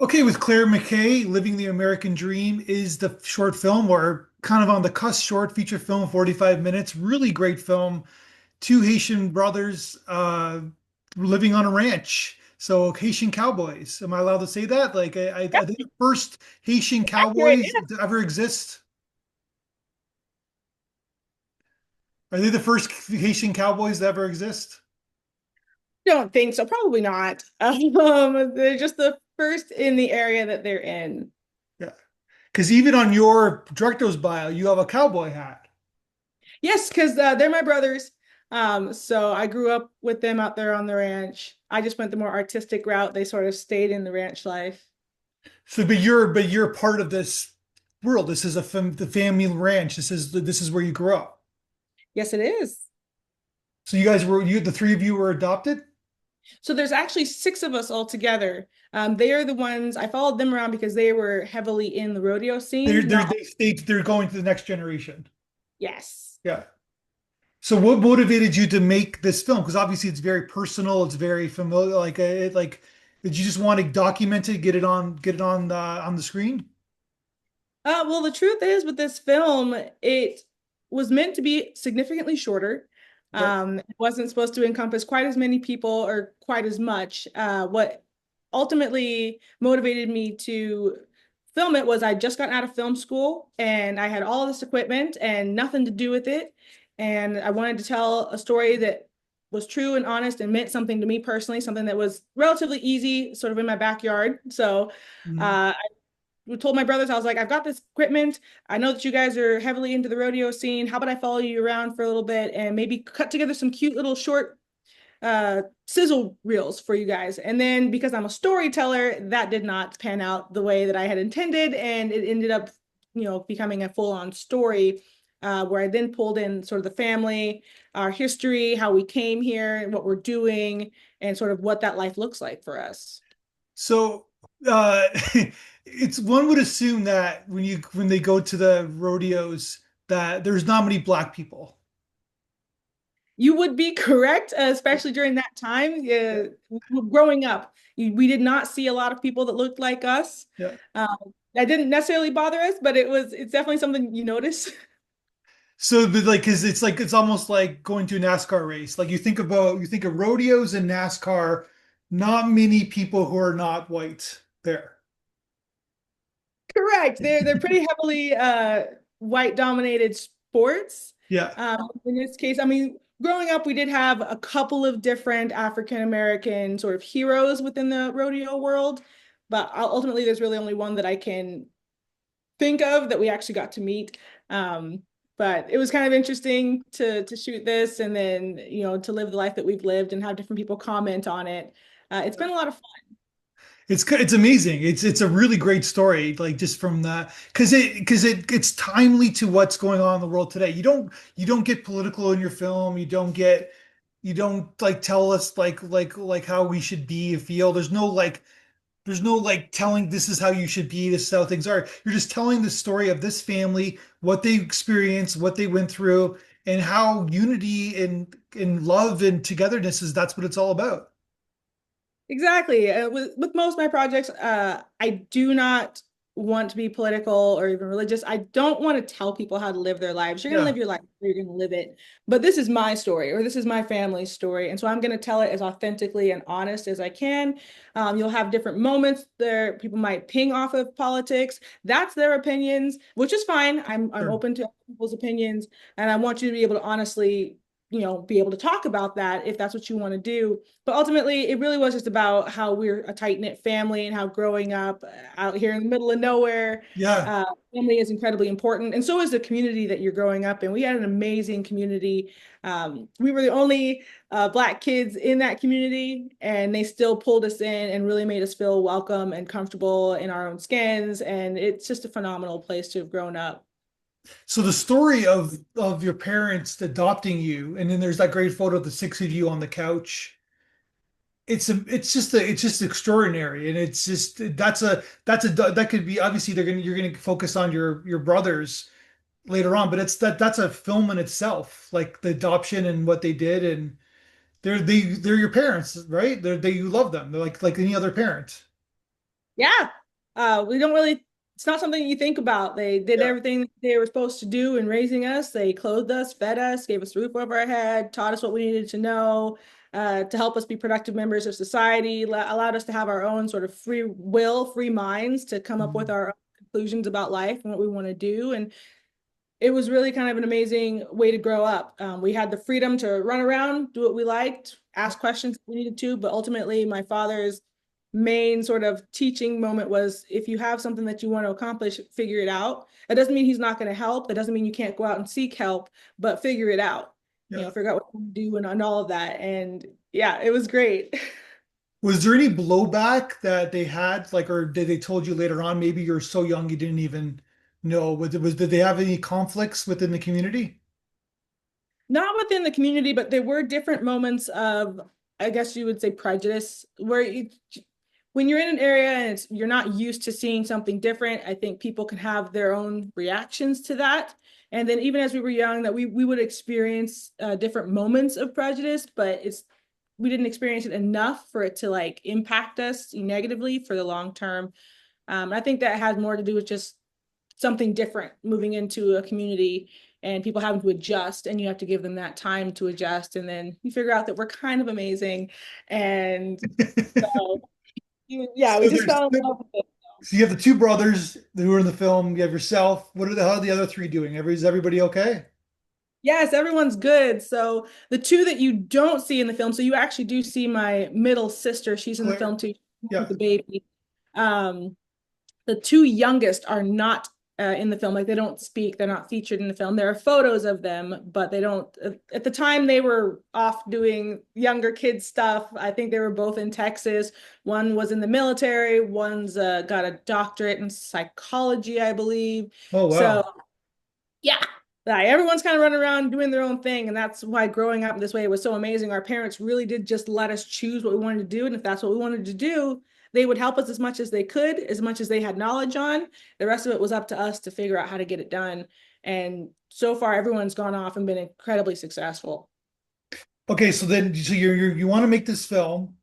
Okay, with Clare McKay, Living the American Dream is the short film, or kind of on the cusp short feature film, 45 minutes. Really great film. Two Haitian brothers living on a ranch. So Haitian cowboys. Am I allowed to say that? Are they the first Haitian Accurate. cowboys to ever exist? Are they the first Haitian cowboys to ever exist? Don't think so. Probably not. They're just the first in the area that they're in. Yeah. Because even on your director's bio, you have a cowboy hat. Yes, because they're my brothers. So I grew up with them out there on the ranch. I just went the more artistic route. They sort of stayed in the ranch life. So, but you're part of this world. This is the family ranch. This is where you grew up. Yes, it is. So the three of you were adopted. So there's actually six of us all together. They are the ones I followed them around because they were heavily in the rodeo scene. Not They're going to the next generation. yes. Yeah. So what motivated you to make this film? Because obviously it's very personal. It's very familiar. Did you just want to document it, get it on the screen? Well, the truth is, with this film, it was meant to be significantly shorter. Okay. It wasn't supposed to encompass quite as many people or quite as much. What ultimately motivated me to film it was I just gotten out of film school and I had all this equipment and nothing to do with it. And I wanted to tell a story that was true and honest and meant something to me personally, something that was relatively easy, sort of in my backyard. So Mhm. uh, told my brothers, I was like, I've got this equipment. I know that you guys are heavily into the rodeo scene. How about I follow you around for a little bit and maybe cut together some cute little short sizzle reels for you guys. And then because I'm a storyteller, that did not pan out the way that I had intended. And it ended up, becoming a full-on story where I then pulled in sort of the family, our history, how we came here, what we're doing, and sort of what that life looks like for us. So it's one would assume that when they go to the rodeos that there's not many black people. You would be correct, especially during that time. Yeah. Growing up, we did not see a lot of people that looked like us. Yeah. That didn't necessarily bother us, but it's definitely something you notice. So, but like, cause it's almost like going to a NASCAR race. Like you think of rodeos and NASCAR, not many people who are not white there. Correct. They're pretty heavily white dominated sports. Yeah. In this case, I mean, growing up, we did have a couple of different African American sort of heroes within the rodeo world, but ultimately, there's really only one that I can think of that we actually got to meet. Um, but it was kind of interesting to shoot this and then to live the life that we've lived and have different people comment on it. It's been a lot of fun. It's amazing. It's a really great story, like just from that it's timely to what's going on in the world today. You don't get political in your film. You don't like tell us like how we should be and feel. There's no like telling this is how you should be, this is how things are. You're just telling the story of this family, what they experienced, what they went through, and how unity and love and togetherness is that's what it's all about. Exactly. With most of my projects, I do not want to be political or even religious. I don't want to tell people how to live their lives. You're going to Yeah. live your life, you're going to live it. But this is my story, or this is my family's story, and so I'm going to tell it as authentically and honest as I can. You'll have different moments there. People might ping off of politics. That's their opinions, which is fine. I'm Sure. open to people's opinions, and I want you to be able to honestly, be able to talk about that if that's what you want to do. But ultimately, it really was just about how we're a tight knit family and how growing up out here in the middle of nowhere, Yeah. uh, family is incredibly important. And so is the community that you're growing up in. We had an amazing community. We were the only Black kids in that community, and they still pulled us in and really made us feel welcome and comfortable in our own skins. And it's just a phenomenal place to have grown up. So the story of your parents adopting you, and then there's that great photo of the six of you on the couch. It's just extraordinary, and it's just that could be obviously you're gonna focus on your brothers later on, but that's a film in itself, like the adoption and what they did, and they're your parents, right? You love them. They're like any other parent. Yeah. We don't really, it's not something you think about. They did Yeah. everything they were supposed to do in raising us. They clothed us, fed us, gave us a roof over our head, taught us what we needed to know, to help us be productive members of society, allowed us to have our own sort of free will, free minds to come up with Mhm. our own conclusions about life and what we want to do. And it was really kind of an amazing way to grow up. We had the freedom to run around, do what we liked, ask questions if we needed to, but ultimately, my father's main sort of teaching moment was if you have something that you want to accomplish, figure it out. That doesn't mean he's not going to help. That doesn't mean you can't go out and seek help, but figure it out. You Yeah. know, figure out what you do and all of that. And yeah, it was great. Was there any blowback that they had, like, or did they told you later on? Maybe you're so young you didn't even know. Did they have any conflicts within the community? Not within the community, but there were different moments of, I guess you would say, prejudice, where when you're in an area and you're not used to seeing something different, I think people can have their own reactions to that. And then even as we were young, that we would experience different moments of prejudice, but we didn't experience it enough for it to like impact us negatively for the long term. I think that has more to do with just something different moving into a community and people having to adjust, and you have to give them that time to adjust, and then you figure out that we're kind of amazing. And so yeah, we So just there's fell in love with it. so you have the two brothers who are in the film. You have yourself. How are the other three doing? Is everybody okay? Yes, everyone's good. So the two that you don't see in the film, so you actually do see my middle sister, she's in the Claire. film too, Yeah. the baby. um the two youngest are not in the film. Like they don't speak. They're not featured in the film. There are photos of them, but they don't. At the time, they were off doing younger kid stuff. I think they were both in Texas. One was in the military. One's got a doctorate in psychology, I believe. Oh So wow. yeah. Like, everyone's kind of running around doing their own thing. And that's why growing up this way was so amazing. Our parents really did just let us choose what we wanted to do. And if that's what we wanted to do, they would help us as much as they could, as much as they had knowledge on. The rest of it was up to us to figure out how to get it done. And so far, everyone's gone off and been incredibly successful. Okay, so then you want to make this film.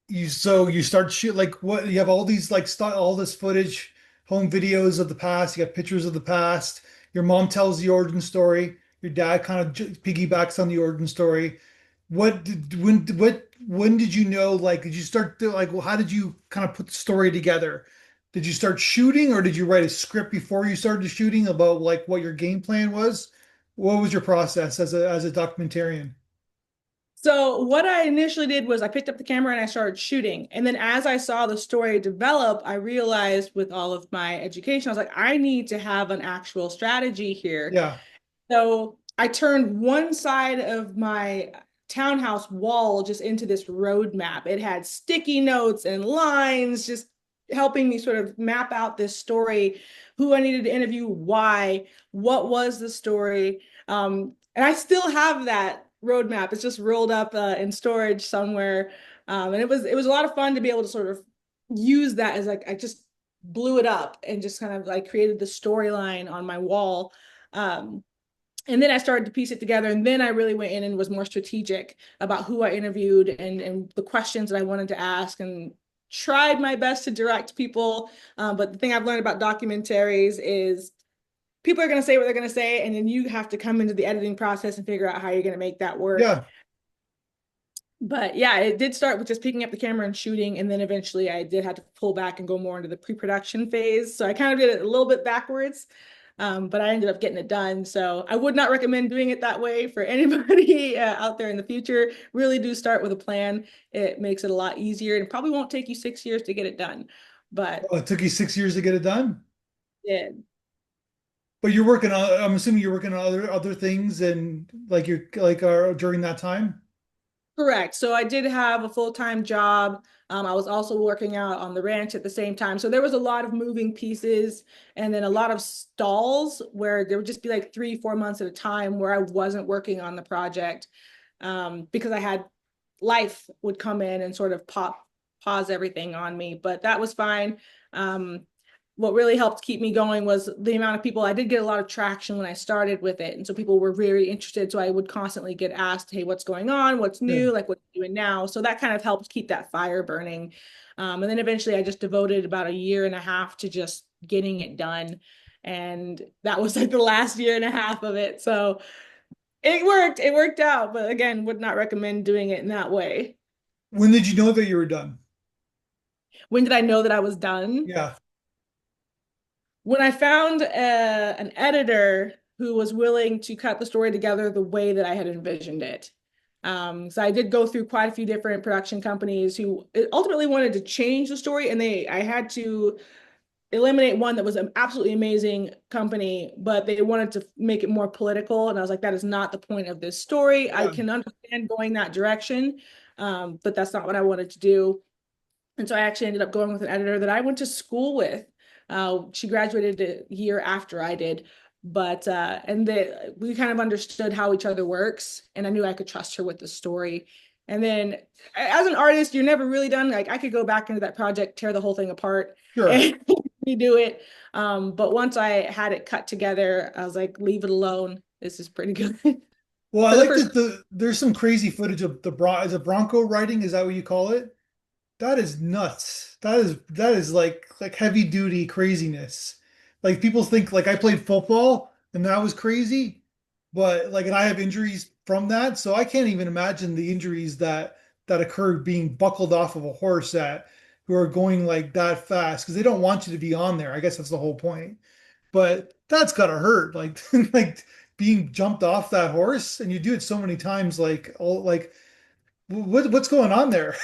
You start shoot like what you have all these like all this footage, home videos of the past. You got pictures of the past. Your mom tells the origin story. Your dad kind of piggybacks on the origin story. When did you know? Like, did you start to like? Well, how did you kind of put the story together? Did you start shooting, or did you write a script before you started shooting about like what your game plan was? What was your process as a documentarian? So what I initially did was I picked up the camera and I started shooting. And then as I saw the story develop, I realized with all of my education, I was like, I need to have an actual strategy here. Yeah. So I turned one side of my townhouse wall just into this road map. It had sticky notes and lines just helping me sort of map out this story, who I needed to interview, why, what was the story. And I still have that roadmap. It's just rolled up in storage somewhere. And it was a lot of fun to be able to sort of use that as like I just blew it up and just kind of like created the storyline on my wall. Um, and then I started to piece it together. And then I really went in and was more strategic about who I interviewed and the questions that I wanted to ask and tried my best to direct people. But the thing I've learned about documentaries is people are going to say what they're going to say. And then you have to come into the editing process and figure out how you're going to make that work. Yeah. But yeah, it did start with just picking up the camera and shooting. And then eventually I did have to pull back and go more into the pre-production phase. So I kind of did it a little bit backwards. But I ended up getting it done. So I would not recommend doing it that way for anybody out there in the future. Really do start with a plan. It makes it a lot easier and it probably won't take you 6 years to get it done. But Oh, it took you 6 years to get it done. yeah. But you're working on, I'm assuming you're working on other things and like you're like during that time. Correct. So I did have a full-time job. I was also working out on the ranch at the same time. So there was a lot of moving pieces and then a lot of stalls where there would just be like 3, 4 months at a time where I wasn't working on the project because I had life would come in and sort of pause everything on me. But that was fine. Um, what really helped keep me going was the amount of people. I did get a lot of traction when I started with it. And so people were very interested. So I would constantly get asked, hey, what's going on? What's Yeah. new? Like, what are you doing now? So that kind of helped keep that fire burning. And then eventually I just devoted about a year and a half to just getting it done. And that was like the last year and a half of it. So it worked. It worked out. But again, would not recommend doing it in that way. When did you know that you were done? When did I know that I was done? Yeah. When I found an editor who was willing to cut the story together the way that I had envisioned it. So I did go through quite a few different production companies who ultimately wanted to change the story, and I had to eliminate one that was an absolutely amazing company, but they wanted to make it more political, and I was like, that is not the point of this story. I Yeah. can understand going that direction, but that's not what I wanted to do. And so I actually ended up going with an editor that I went to school with. She graduated a year after I did, but we kind of understood how each other works, and I knew I could trust her with the story. And then, as an artist, you're never really done. Like I could go back into that project, tear the whole thing apart, Sure. and redo it. But once I had it cut together, I was like, leave it alone. This is pretty good. Well, I For the like first, that there's some crazy footage of is it Bronco riding? Is that what you call it? That is nuts. That is like heavy duty craziness. Like people think like I played football and that was crazy, but like and I have injuries from that, so I can't even imagine the injuries that occurred being buckled off of a horse that who are going like that fast because they don't want you to be on there. I guess that's the whole point. But that's gotta hurt. Like like being jumped off that horse and you do it so many times like all like what's going on there?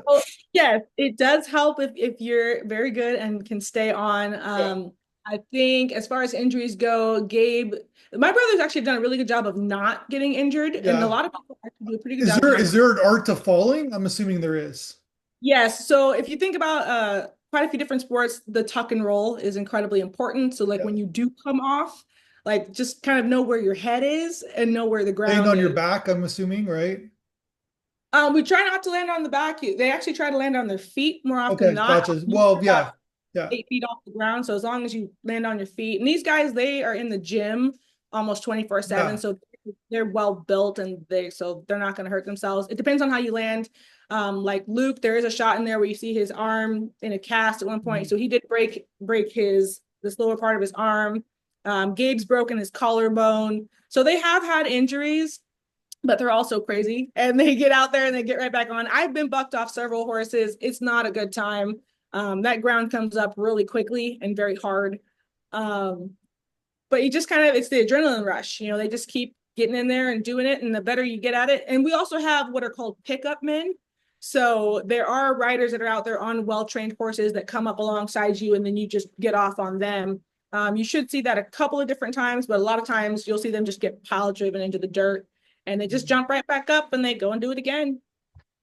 well, yes, it does help if you're very good and can stay on. Yeah. I think as far as injuries go, my brother's actually done a really good job of not getting injured, and a Yeah. lot of people actually do a pretty good Is job there not. is there an art to falling? I'm assuming there is. Yes, so if you think about quite a few different sports, the tuck and roll is incredibly important. So like Yeah. when you do come off, like just kind of know where your head is and know where the Laying ground on your is. back, I'm assuming, right? We try not to land on the back. They actually try to land on their feet more often than Okay, not. gotcha. Well, About yeah. Yeah. 8 feet off the ground. So as long as you land on your feet, and these guys, they are in the gym almost 24/7. Yeah. So they're well built and they're not going to hurt themselves. It depends on how you land. Like Luke, there is a shot in there where you see his arm in a cast at one point. Mhm. So he did break this lower part of his arm. Gabe's broken his collarbone. So they have had injuries, but they're also crazy and they get out there and they get right back on. I've been bucked off several horses. It's not a good time. That ground comes up really quickly and very hard. Um, but you just kind of, it's the adrenaline rush. They just keep getting in there and doing it. And the better you get at it. And we also have what are called pickup men. So there are riders that are out there on well-trained horses that come up alongside you and then you just get off on them. You should see that a couple of different times, but a lot of times you'll see them just get pile driven into the dirt and they just jump right back up and they go and do it again.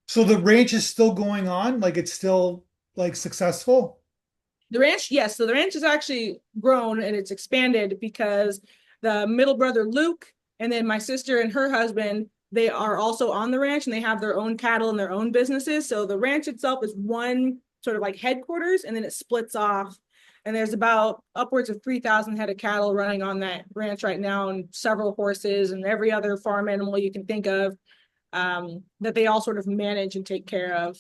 So the ranch is still going on, like it's still like successful. The ranch, yes. So the ranch has actually grown and it's expanded because the middle brother Luke and then my sister and her husband, they are also on the ranch and they have their own cattle and their own businesses. So the ranch itself is one sort of like headquarters and then it splits off. And there's about upwards of 3,000 head of cattle running on that ranch right now and several horses and every other farm animal you can think of, that they all sort of manage and take care of.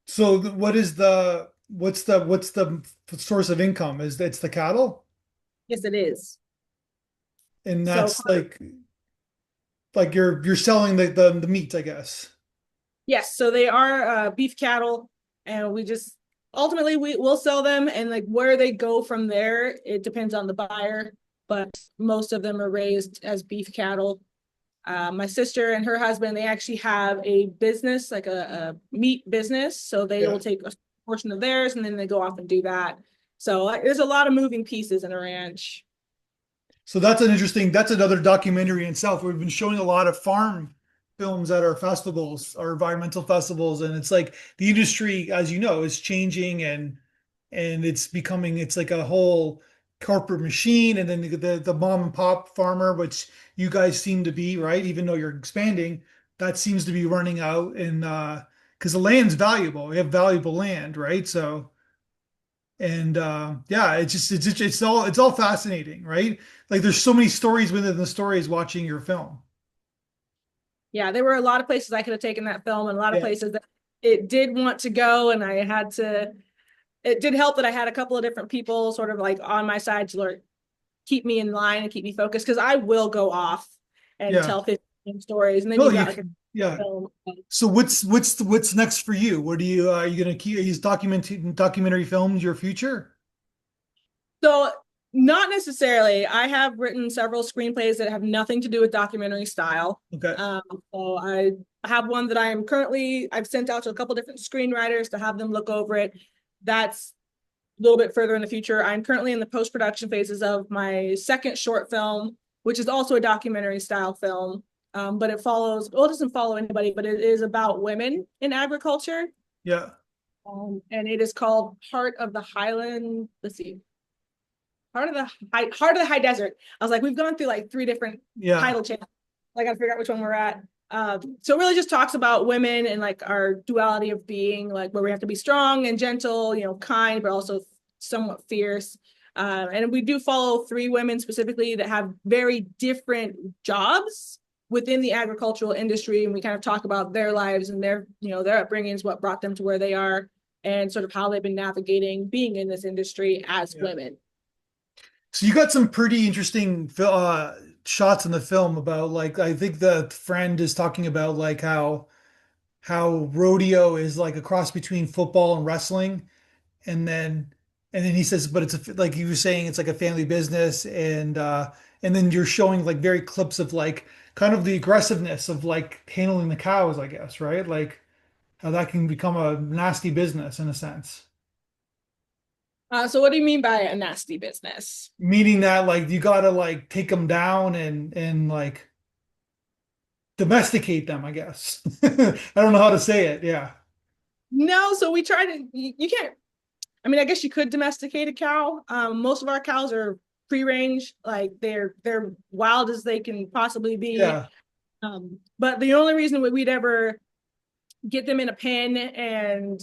So what is the what's the source of income? Is it's the cattle? Yes, it is. And So that's like you're selling the meat, I guess. yes, so they are beef cattle, and we just ultimately will sell them, and like where they go from there, it depends on the buyer, but most of them are raised as beef cattle. My sister and her husband, they actually have a business, like a meat business, so they Yeah. will take a portion of theirs and then they go off and do that. So there's a lot of moving pieces in a ranch. So that's another documentary in itself. We've been showing a lot of farm films at our festivals, our environmental festivals, and it's like the industry, as you know, is changing and it's like a whole corporate machine, and then the mom and pop farmer, which you guys seem to be, right? Even though you're expanding, that seems to be running out and because the land's valuable. We have valuable land, right? So And yeah, it's all fascinating, right? Like there's so many stories within the stories watching your film. Yeah, there were a lot of places I could have taken that film and a lot of Yeah, places that it did want to go. And I had to, it did help that I had a couple of different people sort of like on my side to like keep me in line and keep me focused because I will go off and yeah. tell 15 stories. And then No, you've you got like a can, yeah. film. So what's next for you? What do you are you gonna keep? Are you documenting documentary films your future? So, not necessarily. I have written several screenplays that have nothing to do with documentary style. Okay. Um, so I have one that I've sent out to a couple different screenwriters to have them look over it. That's a little bit further in the future. I'm currently in the post-production phases of my second short film, which is also a documentary style film. But it doesn't follow anybody, but it is about women in agriculture. Yeah. And it is called Heart of the Highland. Let's see, Heart of the High Desert. I was like, we've gone through like three different Yeah. title channels. I got to figure out which one we're at. So it really just talks about women and like our duality of being, like where we have to be strong and gentle, kind, but also somewhat fierce. And we do follow three women specifically that have very different jobs within the agricultural industry, and we kind of talk about their lives and their upbringings, what brought them to where they are, and sort of how they've been navigating being in this industry as Yeah. women. So you got some pretty interesting shots in the film about like I think the friend is talking about like how rodeo is like a cross between football and wrestling, and then he says, but it's like you were saying, it's like a family business, and then you're showing like very clips of like kind of the aggressiveness of like handling the cows, I guess, right? Like how that can become a nasty business in a sense. So what do you mean by a nasty business? Meaning that like you gotta like take them down and like domesticate them, I guess. I don't know how to say it. Yeah. No, so we try to, you can't, I mean, I guess you could domesticate a cow. Most of our cows are free range, like they're wild as they can possibly be. Yeah. But the only reason we'd ever get them in a pen and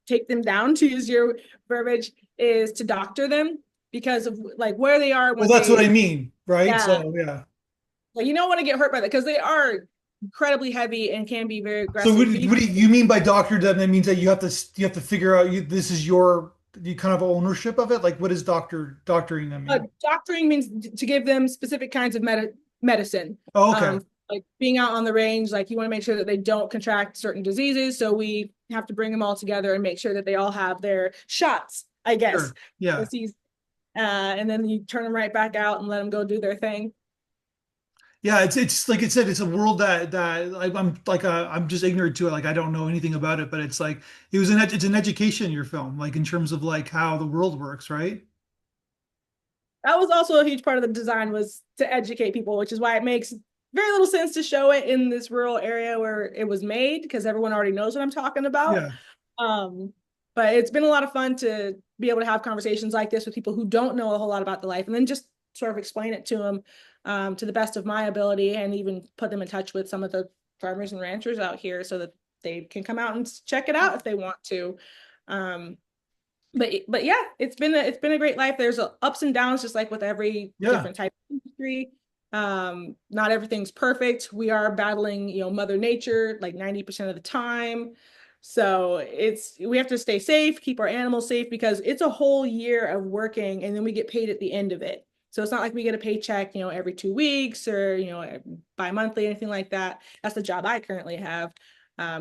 take them down, to use your verbiage, is to doctor them because of like where they are Well, once that's what they, I mean, right? yeah, So yeah. like you don't want to get hurt by that because they are incredibly heavy and can be very So aggressive. what do you mean by doctor? That means that you have to figure out this is your you kind of ownership of it. Like what does doctoring them mean? Doctoring means to give them specific kinds of medicine. Oh, okay. Like being out on the range, like you want to make sure that they don't contract certain diseases. So we have to bring them all together and make sure that they all have their shots, I guess. Sure. Yeah. And then you turn them right back out and let them go do their thing. Yeah, it's like I said, it's a world that I'm just ignorant to it. Like I don't know anything about it, but it's like it's an education, your film, like in terms of like how the world works, right? That was also a huge part of the design, was to educate people, which is why it makes very little sense to show it in this rural area where it was made, because everyone already knows what I'm talking about. Yeah. Um, but it's been a lot of fun to be able to have conversations like this with people who don't know a whole lot about the life, and then just sort of explain it to them to the best of my ability, and even put them in touch with some of the farmers and ranchers out here so that they can come out and check it out if they want to. Um, but yeah, it's been a great life. There's ups and downs, just like with every Yeah. different type of industry. Not everything's perfect. We are battling, Mother Nature like 90% of the time. So we have to stay safe, keep our animals safe, because it's a whole year of working and then we get paid at the end of it. So it's not like we get a paycheck, every 2 weeks or, bi-monthly, anything like that. That's the job I currently have.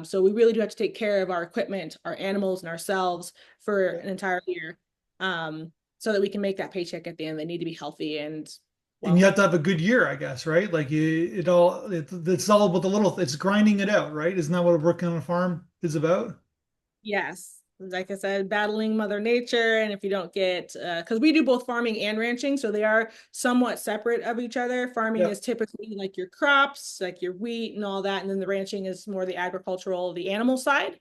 So we really do have to take care of our equipment, our animals, and ourselves for an entire year, so that we can make that paycheck at the end. They need to be healthy and And you well. have to have a good year, I guess, right? Like it's all about it's grinding it out, right? Isn't that what working on a farm is about? Yes. Like I said, battling Mother Nature. And if you don't get, because we do both farming and ranching, so they are somewhat separate of each other. Farming Yeah. is typically like your crops, like your wheat and all that. And then the ranching is more the agricultural, the animal side.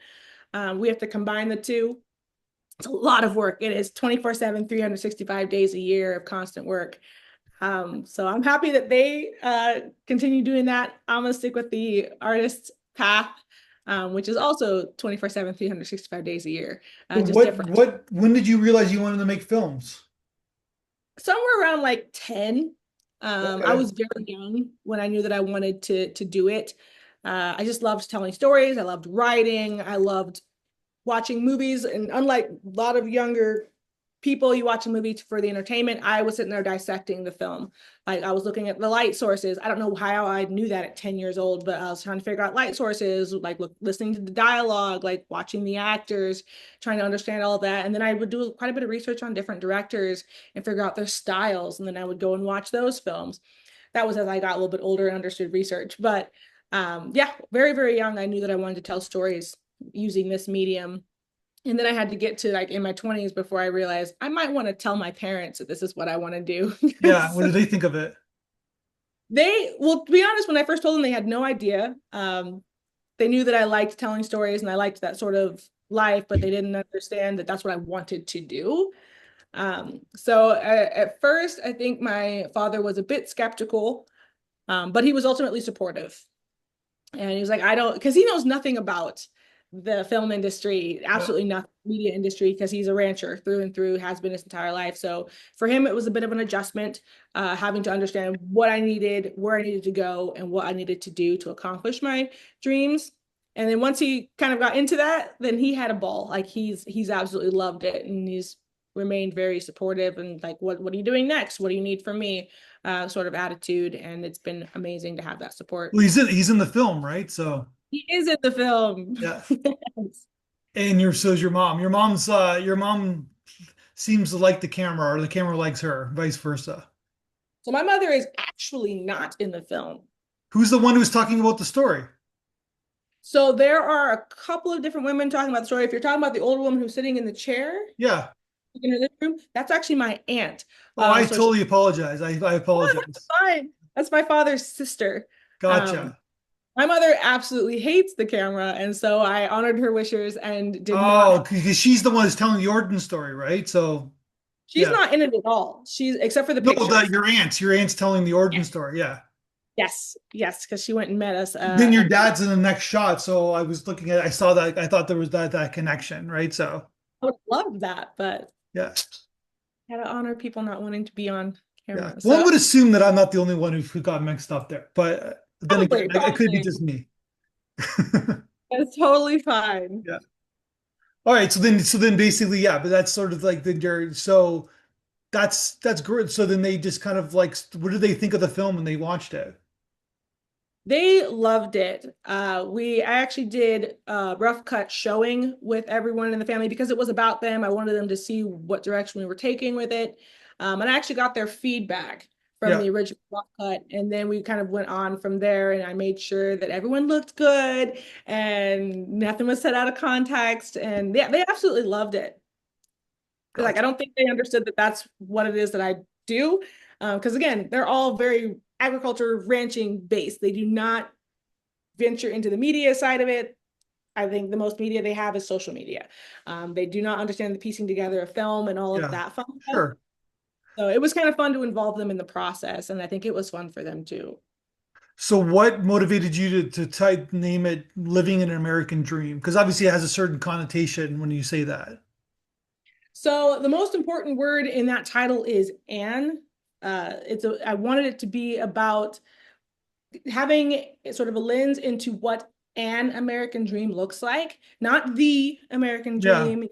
We have to combine the two. It's a lot of work. It is 24/7, 365 days a year of constant work. So I'm happy that they continue doing that. I'm gonna stick with the artist path. which is also 24/7, 365 days a year, So just different. when did you realize you wanted to make films? Somewhere around like 10. I Okay. was very young when I knew that I wanted to do it. I just loved telling stories. I loved writing. I loved watching movies. And unlike a lot of younger people, you watch a movie for the entertainment. I was sitting there dissecting the film. Like I was looking at the light sources. I don't know how I knew that at 10 years old, but I was trying to figure out light sources, like listening to the dialogue, like watching the actors, trying to understand all of that. And then I would do quite a bit of research on different directors and figure out their styles. And then I would go and watch those films. That was as I got a little bit older and understood research. But yeah, very, very young, I knew that I wanted to tell stories using this medium. And then I had to get to like in my 20s before I realized I might want to tell my parents that this is what I want to do. Yeah. What did they think of it? Well, to be honest, when I first told them, they had no idea. They knew that I liked telling stories and I liked that sort of life, but they didn't understand that that's what I wanted to do. So at first, I think my father was a bit skeptical, but he was ultimately supportive. And he was like, I don't, because he knows nothing about the film industry, Yeah. absolutely nothing, media industry, because he's a rancher through and through, has been his entire life. So for him, it was a bit of an adjustment, having to understand what I needed, where I needed to go, and what I needed to do to accomplish my dreams. And then once he kind of got into that, then he had a ball. Like he's absolutely loved it, and he's remained very supportive and like, what are you doing next? What do you need from me? Sort of attitude, and it's been amazing to have that support. Well, he's in the film, right? So He is in the film. yeah. And so is your mom. Your mom seems to like the camera, or the camera likes her, vice versa. So my mother is actually not in the film. Who's the one who's talking about the story? So there are a couple of different women talking about the story. If you're talking about the older woman who's sitting in the chair Yeah. in her living room, that's actually my aunt. Oh, I So she's totally apologize. I apologize. fine. That's my father's sister. Um, Gotcha. my mother absolutely hates the camera, and so I honored her wishes and did not. Oh, because she's the one who's telling the origin story, right? So She's yeah. not in it at all. She's except for the No, pictures. your aunt's telling the origin Yes, story. Yeah. yes, yes, because she went and met us. Then your dad's in the next shot. So I was looking at, I saw that, I thought there was that connection, right? So I would love that, but yeah. gotta honor people not wanting to be on Yeah. camera. One So would assume that I'm not the only one who got mixed up there, but then again, probably, it could be probably. just me. That's totally fine. Yeah. All right. So then basically, yeah, but that's sort of like so that's good. So then they just kind of like, what did they think of the film when they watched it? They loved it. I actually did a rough cut showing with everyone in the family because it was about them. I wanted them to see what direction we were taking with it. And I actually got their feedback from Yeah. the original rough cut. And then we kind of went on from there and I made sure that everyone looked good and nothing was set out of context. And yeah, they absolutely loved it. Like, I Gotcha. don't think they understood that that's what it is that I do. Because again, they're all very agriculture ranching based. They do not venture into the media side of it. I think the most media they have is social media. They do not understand the piecing together of film and all of Yeah. that fun stuff. Sure. So it was kind of fun to involve them in the process, and I think it was fun for them too. So what motivated you to type name it Living an American Dream? Because obviously it has a certain connotation when you say that. So the most important word in that title is "an." I wanted it to be about having sort of a lens into what an American dream looks like, not the American Yeah. dream,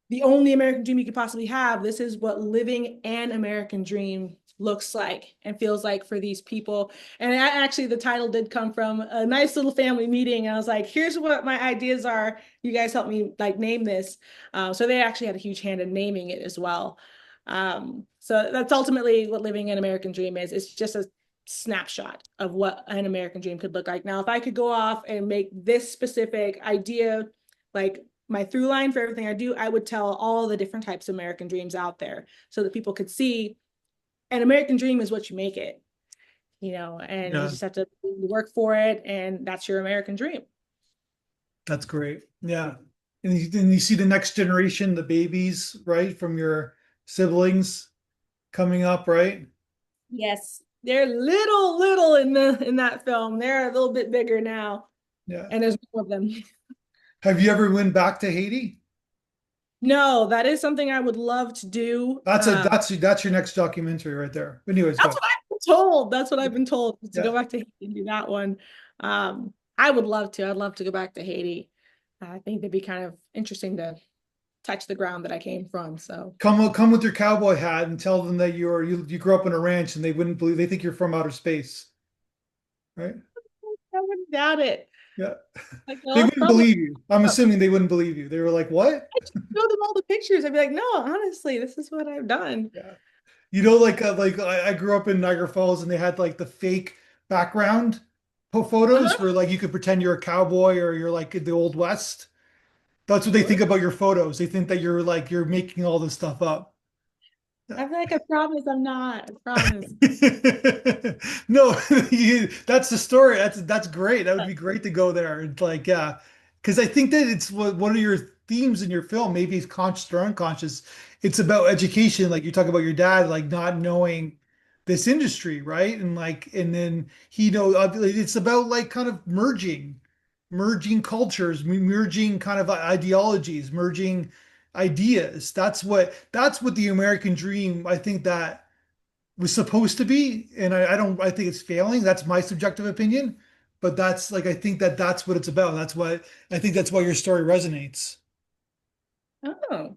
the only American dream you could possibly have. This is what living an American dream looks like and feels like for these people. And actually, the title did come from a nice little family meeting. And I was like, here's what my ideas are. You guys help me like name this. So they actually had a huge hand in naming it as well. So that's ultimately what living an American dream is. It's just a snapshot of what an American dream could look like. Now, if I could go off and make this specific idea like my through line for everything I do, I would tell all the different types of American dreams out there so that people could see an American dream is what you make it, and you Yeah. just have to work for it, and that's your American dream. That's great. Yeah. And you see the next generation, the babies, right, from your siblings coming up, right? Yes, they're little in that film. They're a little bit bigger now. Yeah. and there's more of them. Have you ever went back to Haiti? No, that is something I would love to do. That's your next documentary right there. Anyways, go That's ahead. what I've been told. That's what I've been told is to Yeah. go back to Haiti and do that one. I would love to. I'd love to go back to Haiti. I think it'd be kind of interesting to touch the ground that I came from. So Come with your cowboy hat and tell them that you grew up on a ranch and they wouldn't believe they think you're from outer space, right? I wouldn't doubt it. Yeah. Like, They well, wouldn't thumbs believe you. I'm up. assuming they wouldn't believe you. They were like, "What?" I just show them all the pictures. I'd be like, no, honestly, this is what I've done. Yeah. Like I grew up in Niagara Falls and they had like the fake background photos Uh-huh. where like you could pretend you're a cowboy or you're like in the Old West. That's what they think about your photos. They think that you're making all this stuff up. I'm like, I promise I'm not. I promise. No, that's the story. That's great. That would be great to go there. It's like, yeah, because I think that it's one of your themes in your film. Maybe it's conscious or unconscious. It's about education. Like you talk about your dad, like not knowing this industry, right? And like, and then it's about like kind of merging cultures, merging kind of ideologies, merging ideas. That's what the American dream, I think that was supposed to be. And I think it's failing. That's my subjective opinion. But that's like I think that that's what it's about. That's why your story resonates. Oh,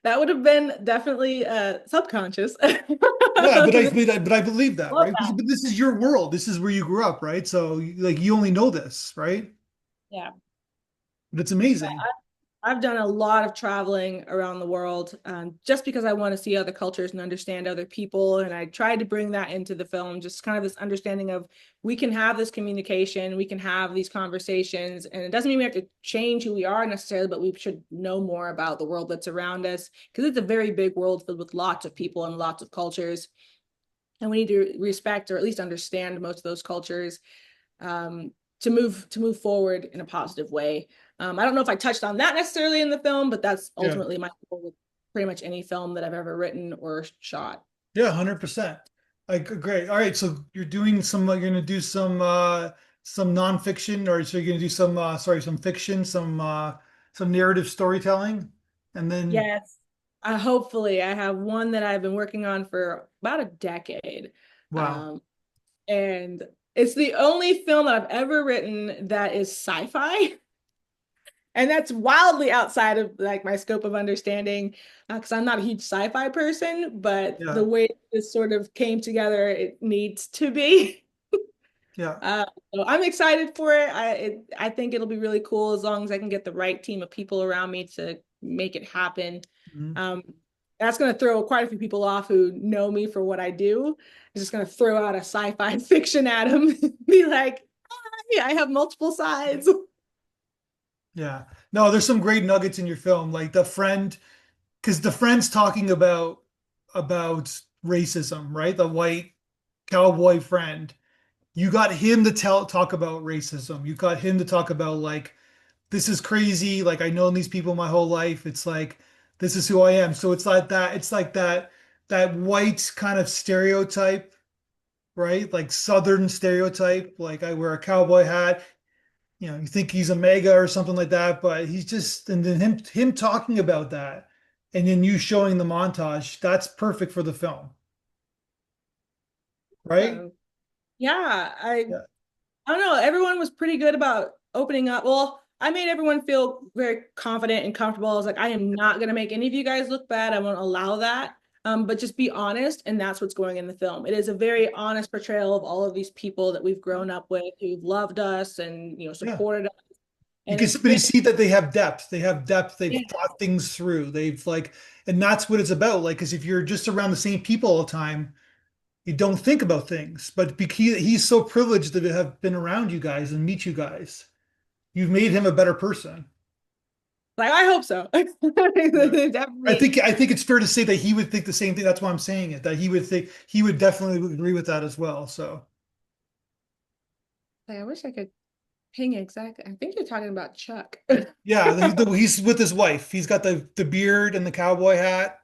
that would have been definitely subconscious. Yeah, but I Because but I, but I believe that, love right? that. But this is your world. This is where you grew up, right? So like you only know this, right? Yeah. But it's amazing. I've done a lot of traveling around the world just because I want to see other cultures and understand other people. And I tried to bring that into the film, just kind of this understanding of we can have this communication, we can have these conversations, and it doesn't mean we have to change who we are necessarily, but we should know more about the world that's around us because it's a very big world filled with lots of people and lots of cultures. And we need to respect or at least understand most of those cultures um, to move forward in a positive way. I don't know if I touched on that necessarily in the film, but that's Yeah. ultimately my goal with pretty much any film that I've ever written or shot. Yeah, 100%. Great. All right, so you're gonna do some nonfiction, or so you're gonna do some fiction, some narrative storytelling, and then Yes. Hopefully, I have one that I've been working on for about a decade. wow. Um, and it's the only film that I've ever written that is sci-fi. And that's wildly outside of like my scope of understanding because I'm not a huge sci-fi person, but the Yeah, way this sort of came together, it needs to be. yeah. So I'm excited for it. I think it'll be really cool as long as I can get the right team of people around me to make it happen. Mhm. Um, that's going to throw quite a few people off who know me for what I do. I'm just going to throw out a sci-fi fiction at them, be like, "Hi, I have multiple sides." Yeah. No, there's some great nuggets in your film, like because the friend's talking about racism, right? The white cowboy friend. You got him to talk about racism. You got him to talk about like this is crazy. Like I known these people my whole life. It's like this is who I am. So it's like that. It's like that white kind of stereotype, right? Like Southern stereotype. Like I wear a cowboy hat. You think he's a mega or something like that, but he's just and then him talking about that, and then you showing the montage. That's perfect for the film, right? So, yeah, Yeah. I don't know. Everyone was pretty good about opening up. Well, I made everyone feel very confident and comfortable. I was like, I am not going to make any of you guys look bad. I won't allow that. But just be honest, and that's what's going in the film. It is a very honest portrayal of all of these people that we've grown up with, who've loved us and Yeah. supported us. You And can it's but you very see that they have depth. They have depth. They've yeah, thought things through. They've like, and that's what it's about. Like, because if you're just around the same people all the time, you don't think about things. But because he's so privileged to have been around you guys and meet you guys, you've made him a better person. like I hope so. Yeah. Definitely. I think it's fair to say that he would think the same thing. That's why I'm saying it, that he would definitely agree with that as well. So Like, I wish I could ping exactly. I think you're talking about Chuck. yeah, he's with his wife. He's got the beard and the cowboy hat.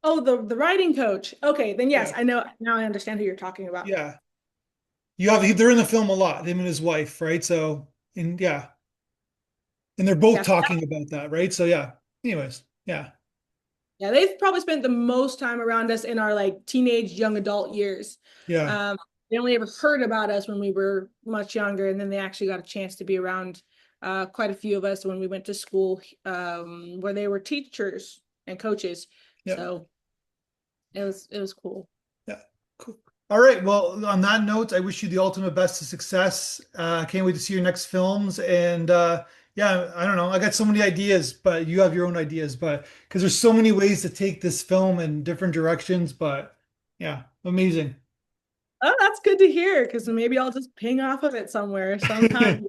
Oh, the writing coach. Okay, then yes, Yeah, I know. Now I understand who you're talking about. yeah. You have they're in the film a lot, him and his wife, right? So, and yeah, and they're both Yes. talking about that, right? So yeah. Anyways, yeah, Yeah, they've probably spent the most time around us in our like teenage, young adult years. yeah, Um, they only ever heard about us when we were much younger, and then they actually got a chance to be around quite a few of us when we went to school where they were teachers and coaches. yeah, So it was cool. yeah. Cool. All right. Well, on that note, I wish you the ultimate best of success. Can't wait to see your next films. And yeah, I don't know. I got so many ideas, but you have your own ideas. But because there's so many ways to take this film in different directions. But yeah, amazing. Oh, that's good to hear because maybe I'll just ping off of it somewhere sometime.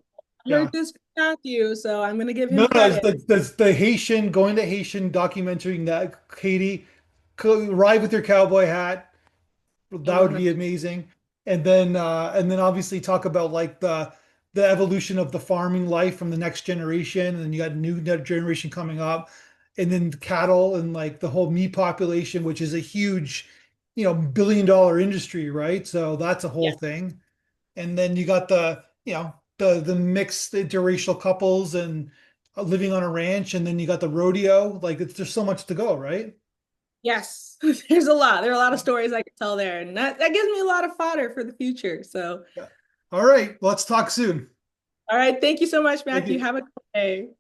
I heard Yeah. this from Matthew, so I'm gonna give him No, no, credit. the Haitian going to Haitian documentary that Katie ride with your cowboy hat. I That would love it. be amazing. And then obviously talk about like the evolution of the farming life from the next generation, and then you got new generation coming up, and then cattle and like the whole meat population, which is a huge, billion-dollar industry, right? So that's a whole Yeah. thing. And then you got the mixed interracial couples and living on a ranch, and then you got the rodeo. Like it's there's so much to go, right? Yes, there's a lot. There are a lot of stories I could tell there, and that gives me a lot of fodder for the future. So, Yeah. All right, let's talk soon. all right, thank you so much, Thank Matthew. you. Have a good day.